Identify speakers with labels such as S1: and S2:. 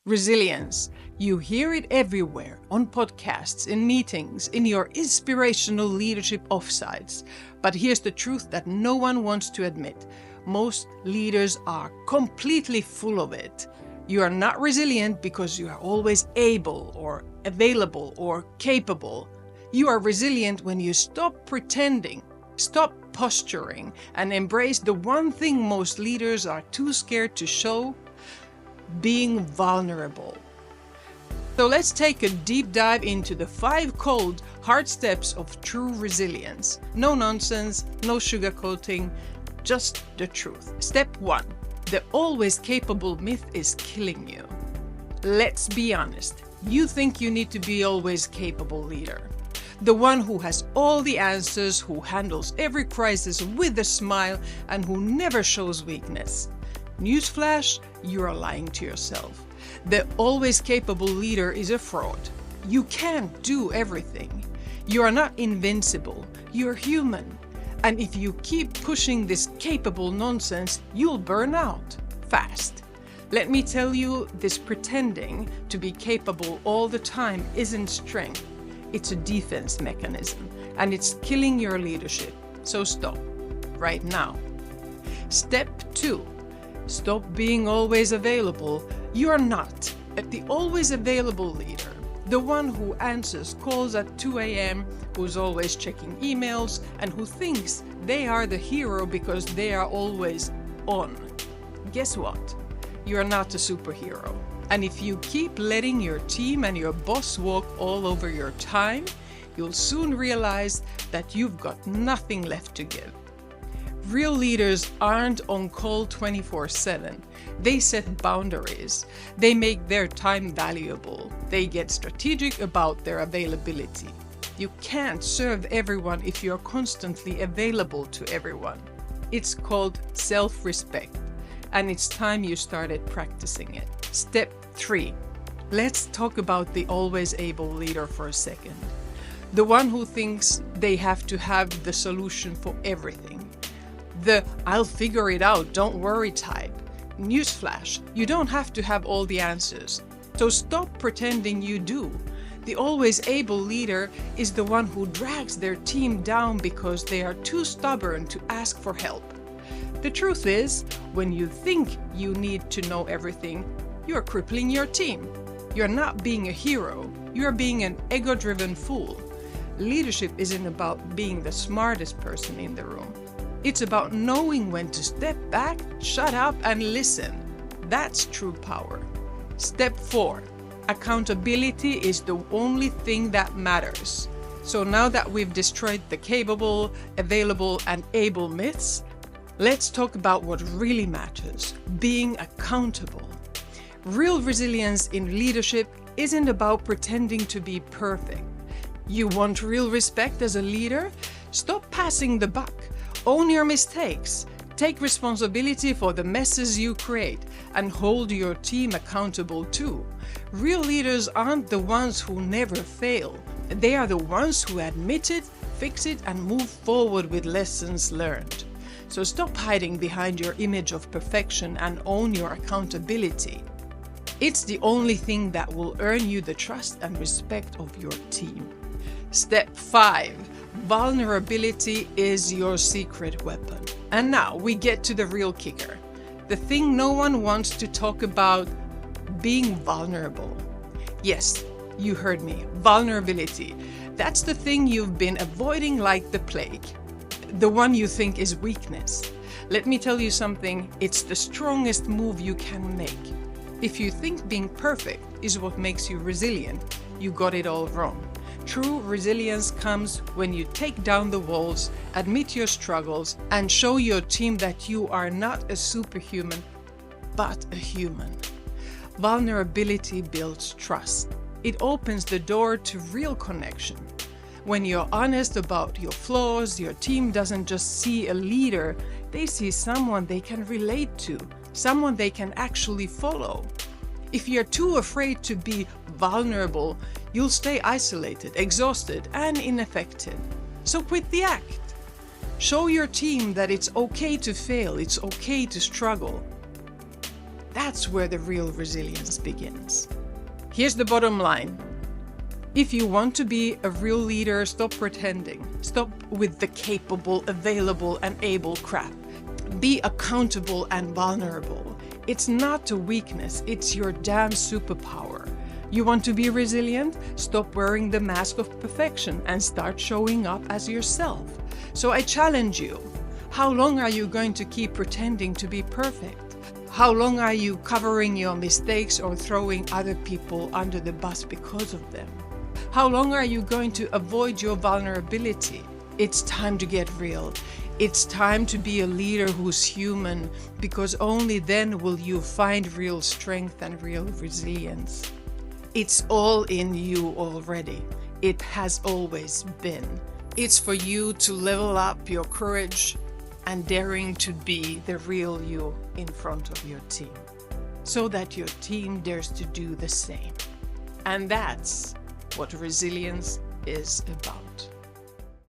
S1: Resilience. You hear it everywhere, on podcasts, in meetings, in your inspirational leadership offsites. But here's the truth that no one wants to admit. Most leaders are completely full of it. You are not resilient because you are always able or available or capable. You are resilient when you stop pretending, stop posturing, and embrace the one thing most leaders are too scared to show: being vulnerable. So let's take a deep dive into the 5 cold, hard steps of true resilience. No nonsense, no sugarcoating, just the truth. Step 1. The always capable myth is killing you. Let's be honest. You think you need to be always capable leader. The one who has all the answers, who handles every crisis with a smile, and who never shows weakness. Newsflash, you are lying to yourself. The always capable leader is a fraud. You can't do everything. You are not invincible. You're human. And if you keep pushing this capable nonsense, you'll burn out fast. Let me tell you, this pretending to be capable all the time isn't strength. It's a defense mechanism, and it's killing your leadership. So stop right now. Step 2. Stop being always available. You are not the always available leader, the one who answers calls at 2 a.m., who's always checking emails, and who thinks they are the hero because they are always on. Guess what? You are not a superhero. And if you keep letting your team and your boss walk all over your time, you'll soon realize that you've got nothing left to give. Real leaders aren't on call 24/7. They set boundaries. They make their time valuable. They get strategic about their availability. You can't serve everyone if you're constantly available to everyone. It's called self-respect, and it's time you started practicing it. Step 3. Let's talk about the always able leader for a second. The one who thinks they have to have the solution for everything. The "I'll figure it out, don't worry" type. Newsflash, you don't have to have all the answers. So stop pretending you do. The always able leader is the one who drags their team down because they are too stubborn to ask for help. The truth is, when you think you need to know everything, you're crippling your team. You're not being a hero, you're being an ego-driven fool. Leadership isn't about being the smartest person in the room. It's about knowing when to step back, shut up, and listen. That's true power. Step 4. Accountability is the only thing that matters. So now that we've destroyed the capable, available, and able myths, let's talk about what really matters: being accountable. Real resilience in leadership isn't about pretending to be perfect. You want real respect as a leader? Stop passing the buck. Own your mistakes. Take responsibility for the messes you create, and hold your team accountable too. Real leaders aren't the ones who never fail. They are the ones who admit it, fix it, and move forward with lessons learned. So stop hiding behind your image of perfection and own your accountability. It's the only thing that will earn you the trust and respect of your team. Step 5. Vulnerability is your secret weapon. And now we get to the real kicker. The thing no one wants to talk about: being vulnerable. Yes, you heard me. Vulnerability. That's the thing you've been avoiding like the plague. The one you think is weakness. Let me tell you something, it's the strongest move you can make. If you think being perfect is what makes you resilient, you got it all wrong. True resilience comes when you take down the walls, admit your struggles, and show your team that you are not a superhuman, but a human. Vulnerability builds trust. It opens the door to real connection. When you're honest about your flaws, your team doesn't just see a leader, they see someone they can relate to, someone they can actually follow. If you're too afraid to be vulnerable, you'll stay isolated, exhausted, and ineffective. So quit the act. Show your team that it's okay to fail, it's okay to struggle. That's where the real resilience begins. Here's the bottom line. If you want to be a real leader, stop pretending. Stop with the capable, available, and able crap. Be accountable and vulnerable. It's not a weakness, it's your damn superpower. You want to be resilient? Stop wearing the mask of perfection and start showing up as yourself. So I challenge you. How long are you going to keep pretending to be perfect? How long are you covering your mistakes or throwing other people under the bus because of them? How long are you going to avoid your vulnerability? It's time to get real. It's time to be a leader who's human, because only then will you find real strength and real resilience. It's all in you already. It has always been. It's for you to level up your courage and daring to be the real you in front of your team, so that your team dares to do the same. And that's what resilience is about.